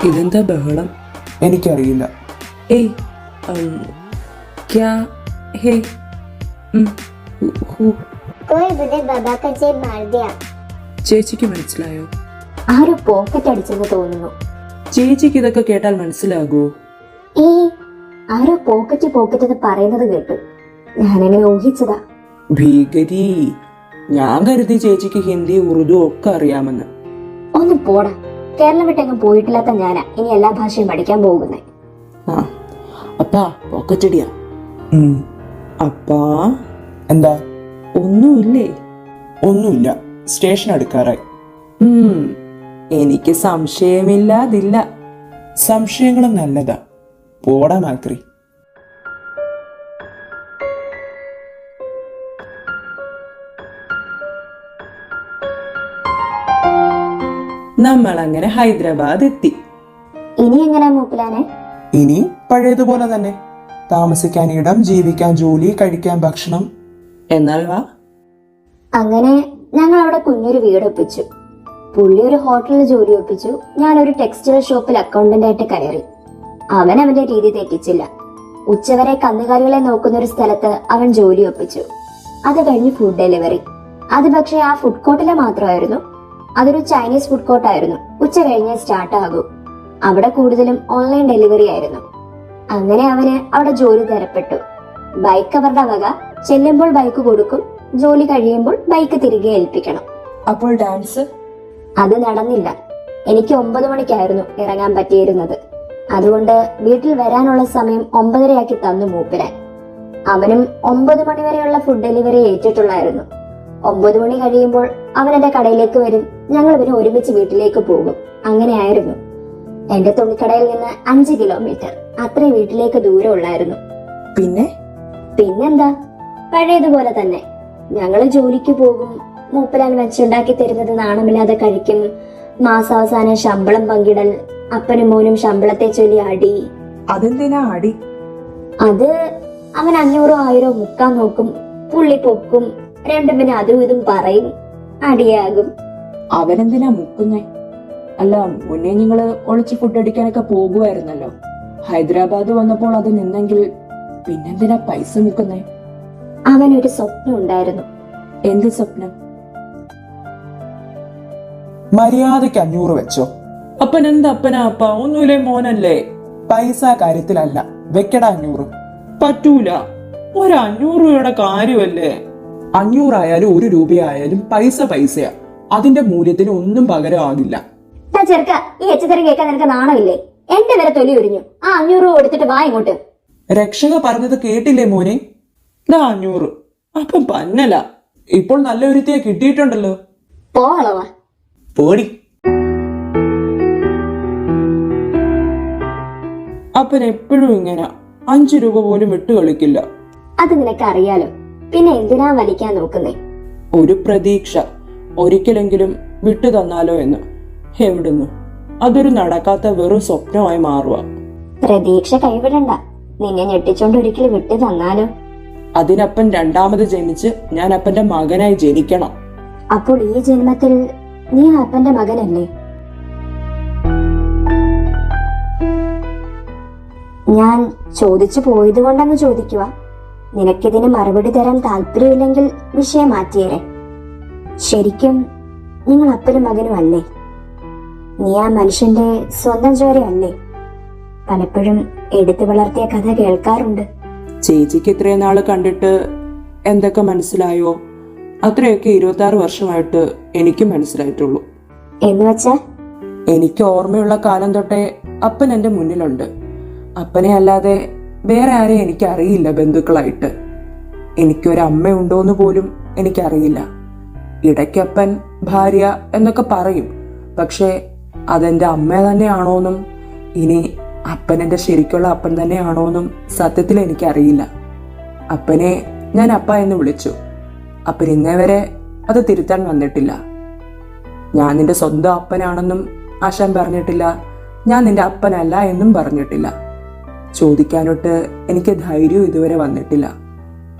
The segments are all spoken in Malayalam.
ഇതെന്താ ബഹളം? എനിക്കറിയില്ല. ഏയ് ക്യാ ഹേ ഹൂ? कोई बुढ़े बाबा का जेब मार दिया। ചേച്ചിക്ക് മനസ്സിലായോ? ആരോ പോക്കറ്റ് അടിച്ചെന്ന് തോന്നുന്നു. ചേച്ചിക്ക് ഇതൊക്കെ കേട്ടാൽ മനസ്സിലാകൂ? ഏയ് ആരോ പോക്കറ്റ് എന്ന് പറയുന്നത് കേട്ടു. ഞാനെങ്ങനെ ഊഹിച്ചതാ. ഭീകരി, ഞാൻ കരുതി ചേച്ചിക്ക് ഹിന്ദി ഉറുദു ഒക്കെ അറിയാമെന്ന്. ഒന്ന് പോടാ. കേരളം വിട്ടെങ്ങും പോയിട്ടില്ലാത്ത ഞാനാ ഇനി എല്ലാ ഭാഷയും പഠിക്കാൻ പോകുന്നേ. ആ അപ്പാ പോക്കറ്റടിയാ. അപ്പാ എന്താ? ഒന്നുമില്ലേ? ഒന്നുമില്ല. സ്റ്റേഷൻ അടുക്കാറായി. എനിക്ക് സംശയമില്ലാതില്ല. സംശയങ്ങളും നല്ലതാ. പോടാ മാക്രി. നമ്മൾ അങ്ങനെ ഹൈദരാബാദ് എത്തി. ഇനി എങ്ങനെയാ മൂപ്പിലാനെ? ഇനി പഴയതുപോലെ തന്നെ. താമസിക്കാൻ ഇടം, ജീവിക്കാൻ ജോലി, കഴിക്കാൻ ഭക്ഷണം. എന്നാൽ വാ. അങ്ങനെ ഞങ്ങൾ അവിടെ കുഞ്ഞൊരു വീട് ഒപ്പിച്ചു. പുള്ളി ഒരു ഹോട്ടലിൽ ജോലി ഒപ്പിച്ചു. ഞാനൊരു ടെക്സ്റ്റൈൽ ഷോപ്പിൽ അക്കൗണ്ടന്റ് ആയിട്ട് കയറി. അവൻ അവന്റെ രീതി തെറ്റിച്ചില്ല. ഉച്ചവരെ കന്നുകാലികളെ നോക്കുന്ന ഒരു സ്ഥലത്ത് അവൻ ജോലി ഒപ്പിച്ചു. അത് കഴിഞ്ഞ് ഫുഡ് ഡെലിവറി. അത് പക്ഷേ ആ ഫുഡ് കോർട്ടിലെ മാത്രമായിരുന്നു. അതൊരു ചൈനീസ് ഫുഡ് കോർട്ടായിരുന്നു. ഉച്ച കഴിഞ്ഞേ സ്റ്റാർട്ട് ആകൂ. അവിടെ കൂടുതലും ഓൺലൈൻ ഡെലിവറി ആയിരുന്നു. അങ്ങനെ അവന് അവിടെ ജോലി തരപ്പെട്ടു. ബൈക്ക് അവരുടെ വക. ചെല്ലുമ്പോൾ ബൈക്ക് കൊടുക്കും, ജോലി കഴിയുമ്പോൾ ബൈക്ക് തിരികെ ഏൽപ്പിക്കണം. അപ്പോൾ ഡാൻസ്? അത് നടന്നില്ല. എനിക്ക് 9 മണിക്കായിരുന്നു ഇറങ്ങാൻ പറ്റിയിരുന്നത്. അതുകൊണ്ട് വീട്ടിൽ വരാനുള്ള സമയം 9:30 തന്നു മൂപ്പിലാൻ. അവനും 9 മണി വരെയുള്ള ഫുഡ് ഡെലിവറി ഏറ്റിട്ടുള്ളായിരുന്നു. 9 മണി കഴിയുമ്പോൾ അവൻ എന്റെ കടയിലേക്ക് വരും. ഞങ്ങൾ പിന്നെ ഒരുമിച്ച് വീട്ടിലേക്ക് പോകും. അങ്ങനെയായിരുന്നു. എന്റെ തുണിക്കടയിൽ നിന്ന് 5 കിലോമീറ്റർ അത്രേ വീട്ടിലേക്ക് ദൂരം ഉള്ളായിരുന്നു. പിന്നെന്താ, പഴയതുപോലെ തന്നെ. ഞങ്ങള് ജോലിക്ക് പോകും. മൂപ്പലാൻ വെച്ചുണ്ടാക്കി തരുന്നത് നാണമില്ലാതെ കഴിക്കും. മാസാവസാനം ശമ്പളം പങ്കിടൽ. അപ്പനും മോനും ശമ്പളത്തെ ചൊല്ലി അടി. അതെന്തിനാ അടി? അത് അവൻ 500 1000 മുക്കാൻ നോക്കും. പുള്ളി പൊക്കും. രണ്ടും പിന്നെ അതും ഇതും പറയും. അടിയാകും. അവനെന്തിനാ മുക്കുന്നേ? അല്ല, മുന്നേ നിങ്ങള് ഒളിച്ച് ഫുഡ് അടിക്കാനൊക്കെ പോകുമായിരുന്നല്ലോ. ഹൈദരാബാദ് വന്നപ്പോൾ അത് നിന്നെങ്കിൽ പിന്നെന്തിനാ പൈസ മുക്കുന്നേ? അവനൊരു സ്വപ്നം ഉണ്ടായിരുന്നു. എന്ത് സ്വപ്നം? മര്യാദയ്ക്ക് 500 വെച്ചോ. അപ്പൻ എന്താ അപ്പനാ? അപ്പ ഒന്നുമില്ലേ, മോനല്ലേ? പൈസ കാര്യത്തിലല്ല, വെക്കടാ 500. പറ്റൂല. 500 രൂപയുടെ കാര്യമല്ലേ? 500 ആയാലും 1 രൂപയായാലും പൈസയാ. അതിന്റെ മൂല്യത്തിന് ഒന്നും പകരമാകില്ല. ചെറുക്ക, ഈ എച്ചത്തരം കേൾക്കാൻ നിനക്ക് നാണമില്ലേ? എന്റെ വരെ തൊലി ഒരിഞ്ഞു. ആ 500 രൂപ കൊടുത്തിട്ട് വാ ഇങ്ങോട്ട്. രക്ഷക പറഞ്ഞത് കേട്ടില്ലേ മോനെ? 500 അപ്പം പന്നല. ഇപ്പോൾ നല്ല ഒരുത്തിയെ കിട്ടിയിട്ടുണ്ടല്ലോ. പോളവാ പോടി. അപ്പൻ എപ്പോഴും ഇങ്ങനെ 5 രൂപ പോലും വിട്ടു കളിക്കില്ല. അത് നിനക്ക് അറിയാലോ. പിന്നെ എന്തിനാ വലിക്കാൻ നോക്കുന്നേ? ഒരു പ്രതീക്ഷ, ഒരിക്കലെങ്കിലും വിട്ടു തന്നാലോ എന്ന്. എവിടുന്നു? അതൊരു നടക്കാത്ത വെറും സ്വപ്നമായി മാറുക. പ്രതീക്ഷ കൈവിടണ്ട. നിന്നെ ഞെട്ടിച്ചോണ്ട് ഒരിക്കലും വിട്ടു തന്നാലോ? അതിനപ്പൻ രണ്ടാമത് ജനിച്ച് ഞാൻ അപ്പന്റെ മകനായി ജനിക്കണം. അപ്പോൾ ഈ ജന്മത്തിൽ നീ അപ്പന്റെ മകനല്ലേ? ഞാൻ ചോദിച്ചു പോയത് കൊണ്ടങ്ങ് ചോദിക്കുക. നിനക്കിതിന് മറുപടി തരാൻ താല്പര്യമില്ലെങ്കിൽ വിഷയം മാറ്റിയേരെ. ശരിക്കും നിങ്ങൾ അപ്പനും മകനും അല്ലേ? നീ ആ മനുഷ്യന്റെ സ്വന്തം ചോരയല്ലേ? പലപ്പോഴും എടുത്തു വളർത്തിയ കഥ കേൾക്കാറുണ്ട്. ചേച്ചിക്ക് ഇത്രയും നാള് കണ്ടിട്ട് എന്തൊക്കെ മനസ്സിലായോ? അത്രയൊക്കെ 26 വർഷമായിട്ട് എനിക്കും മനസ്സിലായിട്ടുള്ളൂ. എന്ന് വെച്ചാ? എനിക്ക് ഓർമ്മയുള്ള കാലം തൊട്ടേ അപ്പൻ എന്റെ മുന്നിലുണ്ട്. അപ്പനെ അല്ലാതെ വേറെ ആരെയും എനിക്കറിയില്ല ബന്ധുക്കളായിട്ട്. എനിക്കൊരമ്മയുണ്ടോന്ന് പോലും എനിക്കറിയില്ല. ഇടയ്ക്കപ്പൻ, ഭാര്യ എന്നൊക്കെ പറയും. പക്ഷെ അതെന്റെ അമ്മ തന്നെയാണോന്നും ഇനി അപ്പൻ എന്റെ ശരിക്കുള്ള അപ്പൻ തന്നെയാണോന്നും സത്യത്തിൽ എനിക്കറിയില്ല. അപ്പനെ ഞാൻ അപ്പ എന്ന് വിളിച്ചു. അപ്പൻ ഇന്നേ വരെ അത് തിരുത്താൻ വന്നിട്ടില്ല. ഞാൻ നിന്റെ സ്വന്തം അപ്പനാണെന്നും ആശാൻ പറഞ്ഞിട്ടില്ല. ഞാൻ നിന്റെ അപ്പനല്ല എന്നും പറഞ്ഞിട്ടില്ല. ചോദിക്കാനൊട്ട് എനിക്ക് ധൈര്യവും ഇതുവരെ വന്നിട്ടില്ല.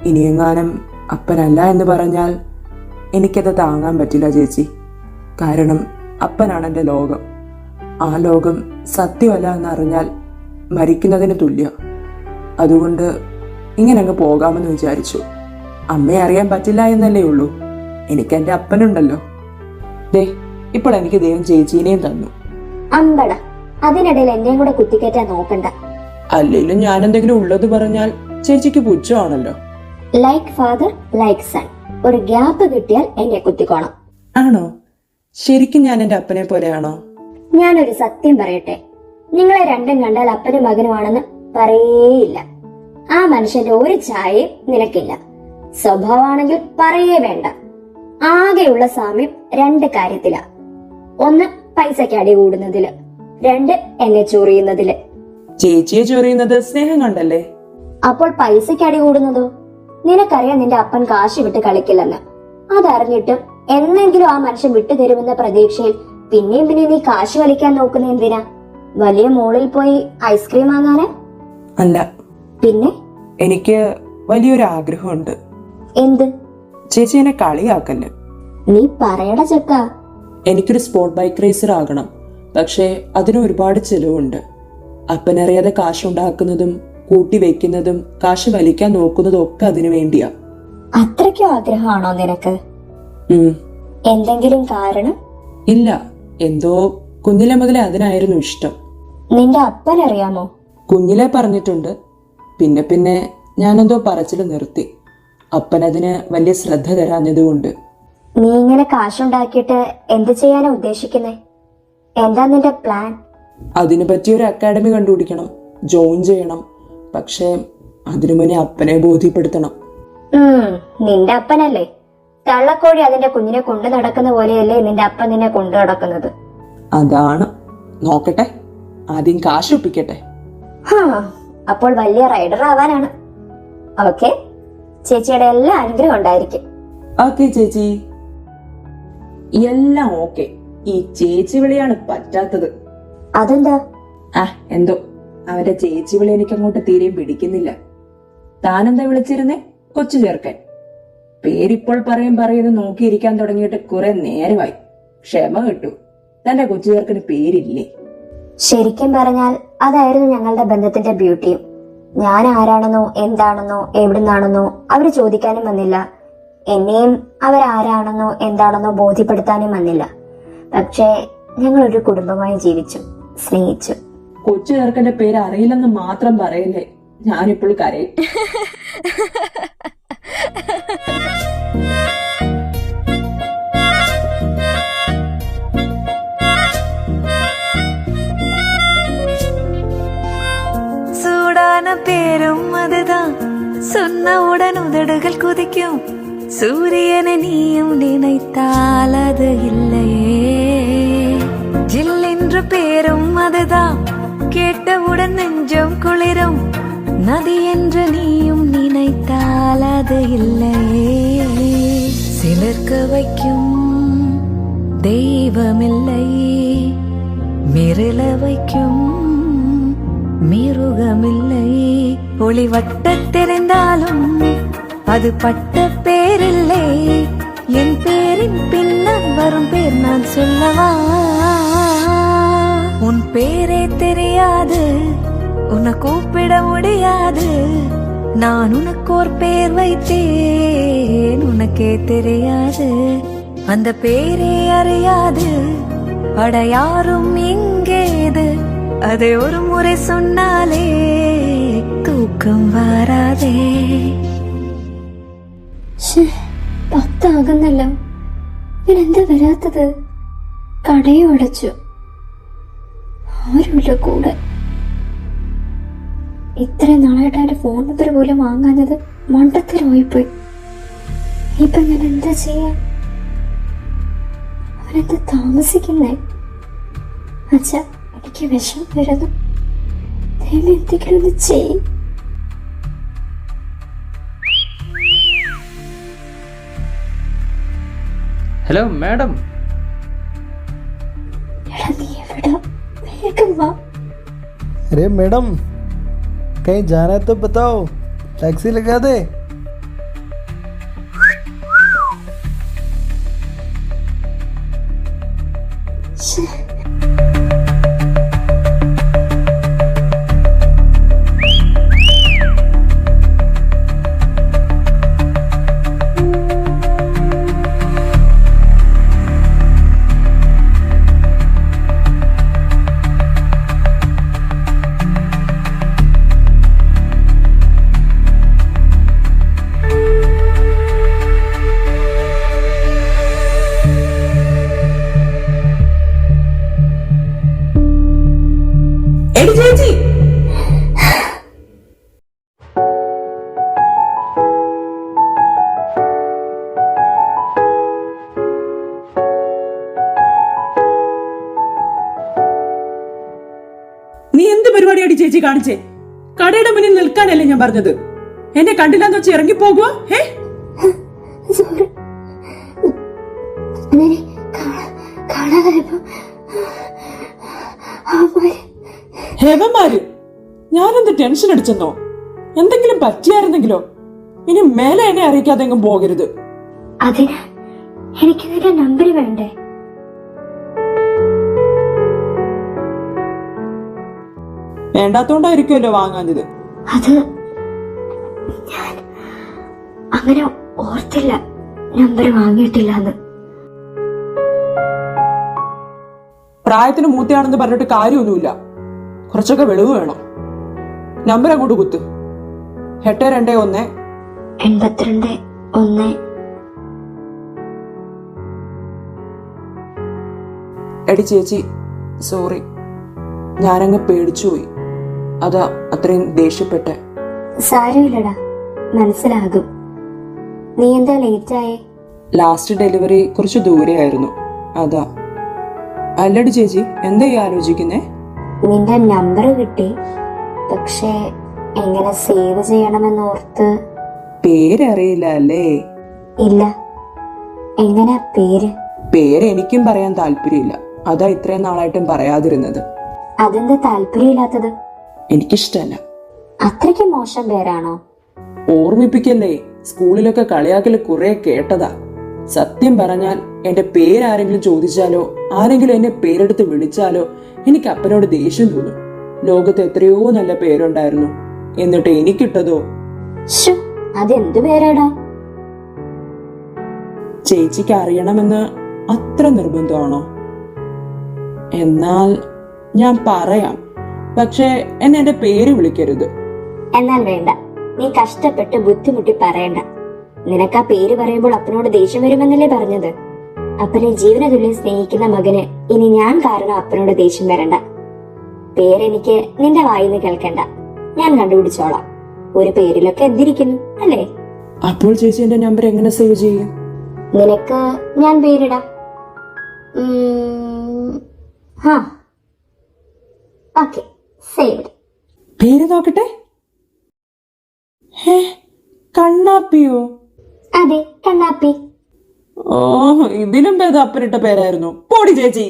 ഇനിയെങ്ങാനും അപ്പനല്ല എന്ന് പറഞ്ഞാൽ എനിക്കത് താങ്ങാൻ പറ്റില്ല ചേച്ചി. കാരണം അപ്പനാണ് എൻ്റെ ലോകം. ആ ലോകം സത്യമല്ല എന്നറിഞ്ഞാൽ മരിക്കുന്നതിന് തുല്യ. അതുകൊണ്ട് ഇങ്ങനെ അങ്ങ് പോകാമെന്ന് വിചാരിച്ചു. അമ്മയെ അറിയാൻ പറ്റില്ല എന്നല്ലേ ഉള്ളൂ. എനിക്ക് എൻ്റെ അപ്പനുണ്ടല്ലോ. ദേ ഇപ്പോൾ എനിക്ക് ദൈവം ചേച്ചീനെയും തന്നു. അമ്പട, അതിനിടയിൽ എന്നെയും കൂടെ കുത്തിക്കയറ്റാൻ നോക്കണ്ട. അല്ലെങ്കിലും ഞാൻ എന്തെങ്കിലും ഉള്ളത് പറഞ്ഞാൽ ചേച്ചിക്ക് പുച്ഛമാണല്ലോ. Like father like son. ഒരു ഗ്യാപ്പ് കിട്ടിയാൽ എന്നെ കുത്തിക്കോണം. ആണോ? ശരിക്കും ഞാൻ എൻ്റെ അപ്പനെ പോലെയാണോ? ഞാനൊരു സത്യം പറയട്ടെ, നിങ്ങളെ രണ്ടും കണ്ടാൽ അപ്പനും മകനുമാണെന്ന് പറയേയില്ല. ആ മനുഷ്യന്റെ ഒരു ചായയും നിനക്കില്ല. സ്വഭാവമാണെങ്കിൽ പറയേ വേണ്ട. ആകെയുള്ള സാമ്യം രണ്ട് കാര്യത്തിലാ. ഒന്ന് പൈസയ്ക്ക് അടി കൂടുന്നതില്, രണ്ട് എന്നെ ചൊറിയുന്നതില്. ചേച്ചിയെ ചൊറിയുന്നത് സ്നേഹം കണ്ടല്ലേ? അപ്പോൾ പൈസയ്ക്ക് അടി കൂടുന്നതോ? നിനക്കറിയാം നിന്റെ അപ്പൻ കാശ് വിട്ട് കളിക്കില്ലെന്ന്. അതറിഞ്ഞിട്ടും എന്നെങ്കിലും ആ മനുഷ്യൻ വിട്ടുതരുമെന്ന പ്രതീക്ഷയിൽ പിന്നെയും പിന്നെ നീ കാശ് കളിക്കാൻ നോക്കുന്ന എന്തിനാ? വലിയ മോളിൽ പോയി ഐസ്ക്രീം വാങ്ങാനാ? അല്ല, പിന്നെ എനിക്ക് വലിയൊരു ആഗ്രഹമുണ്ട്. എന്ത്? ചേച്ചി എന്നെ കളിയാക്കല്ലേ. നീ പറയട ചെക്ക. എനിക്കൊരു സ്പോർട്ട് ബൈക്ക് റേസർ ആകണം. പക്ഷേ അതിന് ഒരുപാട് ചെലവുണ്ട്. അപ്പനറിയാതെ കാശുണ്ടാക്കുന്നതും കൂട്ടി വെക്കുന്നതും കാശ് വലിക്കാൻ നോക്കുന്നതും ഒക്കെ അതിനു വേണ്ടിയാ. അത്രയ്ക്കും ആഗ്രഹമാണോ നിനക്ക്? എന്തെങ്കിലും കാരണം? ഇല്ല, എന്തോ കുഞ്ഞിലെ മുതലേ അതിനായിരുന്നു ഇഷ്ടം. നിന്റെ അപ്പനറിയാമോ? കുഞ്ഞിലെ പറഞ്ഞിട്ടുണ്ട്. പിന്നെ പിന്നെ ഞാനെന്തോ പറച്ചിൽ നിർത്തി. അപ്പനതിന് വലിയ ശ്രദ്ധ തരാഞ്ഞതുകൊണ്ട്. നീ ഇങ്ങനെ കാശുണ്ടാക്കിയിട്ട് എന്ത് ചെയ്യാനാ ഉദ്ദേശിക്കുന്നേ? എന്താ നിന്റെ പ്ലാൻ? അതിനു പറ്റിയൊരു അക്കാഡമി കണ്ടുപിടിക്കണം, ജോയിൻ ചെയ്യണം. പക്ഷേ അതിനു മുന്നേ അപ്പനെ ബോധ്യപ്പെടുത്തണം. നിന്റെ അപ്പനല്ലേ? തള്ളക്കോഴി അതിന്റെ കുഞ്ഞിനെ കൊണ്ടു നടക്കുന്ന പോലെയല്ലേ നിന്റെ അപ്പൻ നിന്നെ കൊണ്ടു നടക്കുന്നത്? അതാണ്. നോക്കട്ടെ, ആദ്യം കാശ് ഒപ്പിക്കട്ടെ. അപ്പോൾ വലിയ റൈഡർ ആവാനാണ്. ഓക്കെ, ചേച്ചിയുടെ എല്ലാ അനുഗ്രഹം ഉണ്ടായിരിക്കും. ഓക്കെ ചേച്ചി, എല്ലാം ഓക്കെ. ഈ ചേച്ചി വിളിയാണ് പറ്റാത്തത്. അതെന്താ? എന്തോ അവന്റെ ചേച്ചി വിളി എനിക്ക് അങ്ങോട്ട് തീരെയും പിടിക്കുന്നില്ല. താനെന്താ വിളിച്ചിരുന്നേ? കൊച്ചു ചേർക്കൻ. പേരിപ്പോൾ പറയുന്നു നോക്കിയിരിക്കാൻ തുടങ്ങിയിട്ട് കുറെ നേരമായി. ക്ഷമ കിട്ടു. തന്റെ കൊച്ചു ചേർക്കന് പേരില്ലേ? ശരിക്കും പറഞ്ഞാൽ അതായിരുന്നു ഞങ്ങളുടെ ബന്ധത്തിന്റെ ബ്യൂട്ടിയും. ഞാൻ ആരാണെന്നോ എന്താണെന്നോ എവിടുന്നാണെന്നോ അവര് ചോദിക്കാനും വന്നില്ല. എന്നെയും അവരാരാണെന്നോ എന്താണെന്നോ ബോധ്യപ്പെടുത്താനും വന്നില്ല. പക്ഷേ ഞങ്ങളൊരു കുടുംബമായി ജീവിച്ചു, സ്നേഹിച്ചു. കൊച്ചു ചേർക്കന്റെ പേര് അറിയില്ലെന്ന് മാത്രം പറയില്ലേ, ഞാനിപ്പോൾ കരയും. சூடான பேரும் அதுதான், சொன்னவுடன் உதடுகள் குதிக்கும். சூரியனை நீயும் நினைத்தால் அது இல்லையே. ஜில்லென்று பேரும் அதுதான், கேட்டவுடன் நெஞ்சம் குளிரும். நதி என்று நீயும் நினைத்தால் அது இல்லையே. சிலிர்க்க வைக்கும் தெய்வமில்லை, மிரள வைக்கும் மிருகமில்லை. ஒளி வட்ட தெரிந்தாலும் அது பட்ட பேரில்லை. என் பேரின் பின்னால் வரும் பேர் நான் சொல்லவா? உன் பேரே தெரியாது, உன்னை கூப்பிட முடியாது. நான் உனக்கு ஒரு பேர் வைத்தேன், உனக்கே தெரியாது. அந்த பேரே அறியாது அட யாரும் இங்கேது. அதை ஒரு முறை சொன்னாலே தூக்கம் வராதே. 10 ഇവനെന്താ വരാത്തത്? കടയും അടച്ചു, ആരുമില്ല കൂടെ. ഇത്രയും നാളായിട്ട് അവന്റെ ഫോൺ നമ്പർ പോലും വാങ്ങാഞ്ഞത് മണ്ടത്തരമായിപ്പോയി. ഇപ്പൊ ഞാൻ എന്താ ചെയ്യാ? അവനെന്താ താമസിക്കുന്നേ? അച്ഛാ, എനിക്ക് വിഷം വരുന്നു. ദൈവം എന്തെങ്കിലും ഒന്ന് ചെയ്യും. Hello madam. अरे मैडम, कहीं जाना है तो बताओ, टैक्सी लगा दे. ചേച്ചി കാണിച്ചേ? കടയുടെ മുന്നിൽ നിൽക്കാനല്ലേ ഞാൻ പറഞ്ഞത്? എന്നെ കണ്ടില്ലാന്ന് വെച്ച് ഇറങ്ങി പോകുവോ? സോറി. അങ്ങനെ കാണാതായപ്പോ ഹേമന്മാര്, ഞാനെന്ത് ടെൻഷൻ അടിച്ചെന്നോ? എന്തെങ്കിലും പറ്റിയായിരുന്നെങ്കിലോ? ഇനി മേലെ എന്നെ അറിയിക്കാതെ എങ്ങും പോകരുത്. അതിന് എനിക്ക് നിന്റെ നമ്പർ വേണ്ടേ? വേണ്ടാത്തോണ്ടായിരിക്കുമല്ലോ വാങ്ങാഞ്ഞത്. അത് ഞാൻ അങ്ങനെ ഓർത്തില്ല, നമ്പർ വാങ്ങിയിട്ടില്ലാന്ന്. പ്രായത്തിന് മൂത്തയാണെന്ന് പറഞ്ഞിട്ട് കാര്യമൊന്നുമില്ല. കുറച്ചൊക്കെ വെളിവ് വേണം. നമ്പർ അങ്ങോട്ട് കുത്ത്. 821 82 എടി ചേച്ചി, സോറി, ഞാനങ്ങ് പേടിച്ചുപോയി. അതാ അത്രയും ദേഷ്യപ്പെട്ടെ. സാരമില്ലടാ, മനസ്സിലാകും. നീ എന്താ ലേറ്റായേ? ലാസ്റ്റ് ഡെലിവറി കുറച്ച് ദൂരെയായിരുന്നു, അതാ. അല്ലടി ചേച്ചി, എന്താ ഈ ആലോചിക്കുന്നേ? നിന്റെ നമ്പർ കിട്ടി, പക്ഷേ എങ്ങനെ സേവ് ചെയ്യണമെന്നോർത്ത്. പേരറിയില്ല അല്ലേ? ഇല്ല. എങ്ങനെ പേര്? പേര് എനിക്കും പറയാൻ താല്പര്യമില്ല. അതാ ഇത്രയും നാളായിട്ടും പറയാതിരുന്നത്. അതെന്താ താല്പര്യമില്ലാത്തത്? എനിക്കിഷ്ടല്ല. അത്രയ്ക്ക് മോശം പേരാണോ? ഓർമ്മിപ്പിക്കല്ലേ, സ്കൂളിലൊക്കെ കളിയാക്കല് കുറെ കേട്ടതാ. സത്യം പറഞ്ഞാൽ എന്റെ പേരാരെങ്കിലും ചോദിച്ചാലോ, ആരെങ്കിലും എന്നെ പേരെടുത്ത് വിളിച്ചാലോ എനിക്ക് അപ്പനോട് ദേഷ്യം തോന്നും. ലോകത്ത് എത്രയോ നല്ല പേരുണ്ടായിരുന്നു, എന്നിട്ട് എനിക്കിട്ടതോ? അതെന്തു പേരാടാ? ചേച്ചിക്ക് അറിയണമെന്ന് അത്ര നിർബന്ധമാണോ? എന്നാൽ ഞാൻ പറയാം, പക്ഷെ എന്നെ എന്റെ പേര് വിളിക്കരുത്. എന്നാൽ വേണ്ട, നീ കഷ്ടപ്പെട്ട് ബുദ്ധിമുട്ടി പറയണ്ട. നിനക്ക് ആ പേര് പറയുമ്പോൾ അപ്പനോട് ദേഷ്യം വരുമെന്നല്ലേ പറഞ്ഞത്? അപ്പനെ ജീവന തുല്യം സ്നേഹിക്കുന്ന മകന് ഇനി ഞാൻ കാരണം അപ്പനോട് ദേഷ്യം വരണ്ട. പേരെനിക്ക് നിന്റെ വായിന്ന് കേൾക്കണ്ട, ഞാൻ കണ്ടുപിടിച്ചോളാം. ഒരു പേരിലൊക്കെ എന്തിരിക്കുന്നു അല്ലേ? അപ്പോൾ ചേച്ചി എന്റെ നമ്പർ എങ്ങനെ സേവ് ചെയ്യും? നിനക്ക് ഞാൻ പേരിടാം. Okay, saved. പേര് നോക്കട്ടെ. കണ്ണാപ്പിയോ? അതെ, കണ്ണാപ്പി. ഓ, ഇതിലും ഭേദം അപ്പനിട്ട പേരായിരുന്നു. പോടി ചേച്ചി.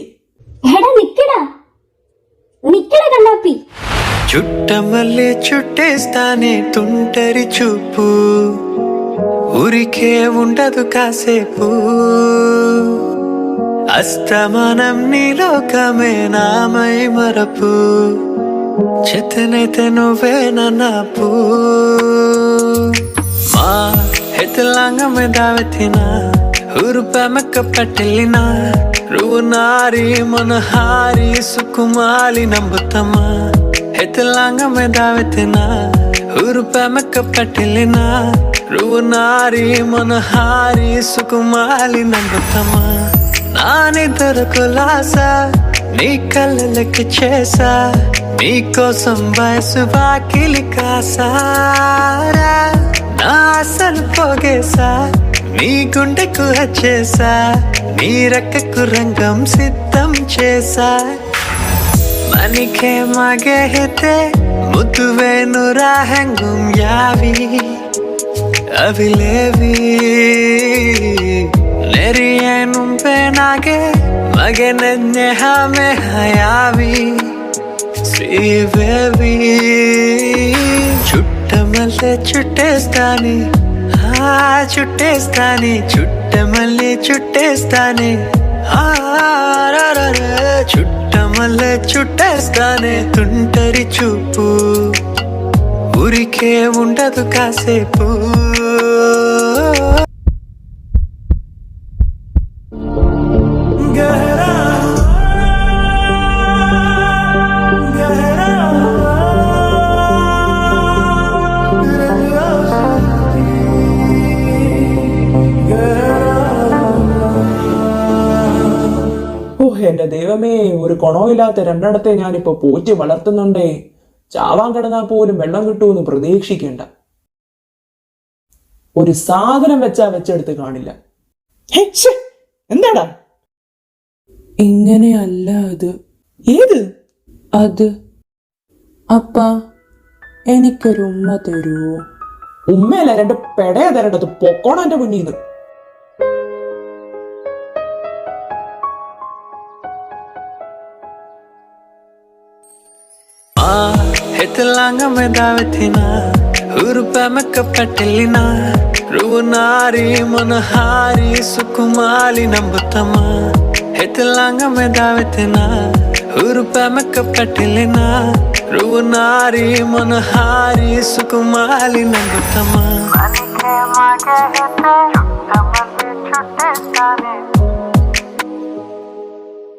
എടാ നിക്കടാ, నిక్కడ కన్నాపి చుట్టమల్లే చుట్టేస్తానే తుంటరి చూపు ఊరికే ఉండదు కాసేపు అస్తమానం నీలోకమే నామై మరపు చేతనైతే నువ్వే నన్నాపు మా ಹೆತ್ತಲಾಂಗಮೆ ದಾವೆತಿನ ಹುರುಪ ಮೆಕ್ಕ ಪಟ್ಟೆಲ್ಲಿನ ರುವು ನಾರಿ ಮನಹಾರಿ ಸುಕುಮಾಲಿ ನಂಬುತ್ತಮ್ಮ ಹೆತ್ತಲಾಂಗಮೆ ದಾವೆತಿನ ಹುರುಪ ಮೆಕ್ಕ ಪಟ್ಟೆಲ್ಲಿನ ರುವು ನಾರಿ ಮನಹಾರಿ ಸುಕುಮಾಲಿ ನಂಬುತ್ತಮ್ಮ నానిద్దరు కులాస నీ కళ్ళకి చేసా నీ కోసం వయసు వాకిలి కాసారా నా అసలు పోగేసా నీ గుండెకు వచ్చేసా నీ రెక్కకు రంగం సిద్ధం చేసా ಮನಿಗೆ ಮಗೆ ಹಿತೆ ಮುದುವೆನು ರಾಹಂಗುಂ ಯಾವಿ ಅವಿಲೇವಿ ನೆರಿಯೇನು ಪೇನಾಗೆ ಮಗೆ ನೆನ್ನೆ ಹಮೆ ಹಯಾವಿ ಶ್ರೀವೇವಿ చుట్టమల్లె చుట్టేస్తాని చుట్టేస్తాని చుట్టమల్లె చుట్టేస్తాని చుట్టమల్లె చుట్టేస్తానే తుంటరి చూపు ఊరికే ఉండదు కాసేపు എന്റെ ദൈവമേ, ഒരു ഗുണമില്ലാത്ത രണ്ടെണ്ണത്തെ ഞാനിപ്പോ പോറ്റി വളർത്തുന്നുണ്ടേ. ചാവാൻ കിടന്നാൽ പോലും വെള്ളം കിട്ടുമെന്ന് പ്രതീക്ഷിക്കണ്ട. ഒരു സാധനം വെച്ചെടുത്ത് കാണില്ല. എന്താടാ ഇങ്ങനെയല്ല അത്. ഏത് അത് അപ്പ എനിക്കൊരു ഉമ്മ തരുമോ? ഉമ്മയല്ല, രണ്ട് പെടയാ തരേണ്ടത്. പൊക്കോണം എന്റെ മുന്നിൽ നിന്ന്. ಹೆತ್ತಲಾಂಗ ಮೆದಾವೆತಿನ ಹುರುಪೆಮಕ್ಕ ಪಟ್ಟೆಲ್ಲಿನ ರುವನಾರಿ ಮನಹಾರಿ ಸುಕುಮಾಲಿ ನಂಬುತ್ತಮ್ಮ. ಹೆತ್ತಲಾಂಗ ಮೆದಾವೆತಿನ ಹುರುಪೆಮಕ್ಕ ಪಟ್ಟೆಲ್ಲಿನ ರುವನಾರಿ ಮನಹಾರಿ ಸುಕುಮಾಲಿ ನಂಬುತ್ತಮ್ಮ.